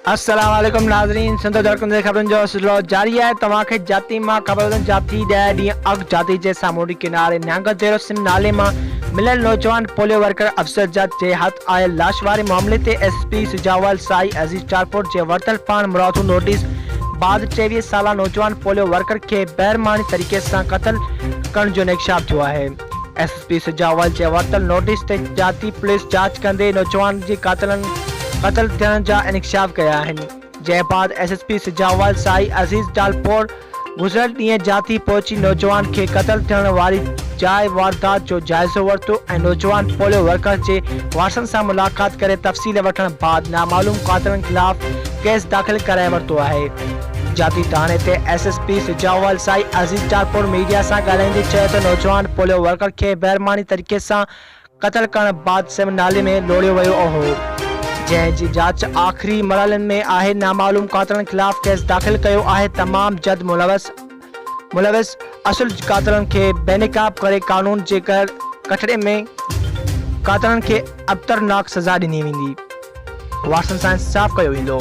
अस्सलाम वालेकुम नाज़रीन, सिंध दरकुन जे ख़बरनि जो सिलसिलो जारी आहे। तव्हांखे जाती मां ख़बर जाती 10 ॾींहं अॻु जाती जे सामूंडी किनारे न्यांग जेरो सिम नाले मां मिलियल नौजवान पोलियो वर्कर अफसर जज जे हथ आयल लाश वारे मामले ते एसपी सुजावाल साई अजीज टारपोर्ट जे वरतल पाण मुरादू नोटिस बाद 24 साला नौजवान पोलियो वर्कर के बैरमानी तरीक़े से कत्ल करण जो इंकशाफ थियो है। एसपी सुजावाल जे वरतल नोटिस ते जाती पुलिस जांच कंदे नौजवान जी कत्ल थियण जा इंकशाफ कया आहिनि। जंहिं बाद एसएसपी सुजावाल साई अजीज टारपोर्ट गुज़िरियल ॾींहुं जाती पहुची नौजवान के कत्ल थियण वारी जाइ वारदात जो जाइज़ो वरितो ऐं नौजवान पोलियो वर्कर जे वारसनि सां मुलाक़ात करे तफ़सील वठण बाद नामालूम कातिलनि खिलाफ़ केस दाख़िल कराए वरितो आहे। जाती थाणे ते एसएसपी सुजावाल साई अजीज टारपोर्ट मीडिया सां ॻाल्हाईंदे चयो त नौजवान पोलियो वर्कर के बैरमानी तरीक़े सां कत्ल करण बाद सिम नाले में लोड़ियो वियो हो, जंहिंजी जांच आख़िरी मरहलनि में आहे। नामालूम कातिलनि खिलाफ़ केस दाख़िल कयो आहे। तमाम जल्द मुलविस असुल कातिलनि खे बेनकाब करे कानून जे कठड़े में कातिलनि खे अबतरनाक सज़ा ॾिनी वेंदी, वारसनि सां इंसाफ़ कयो वेंदो।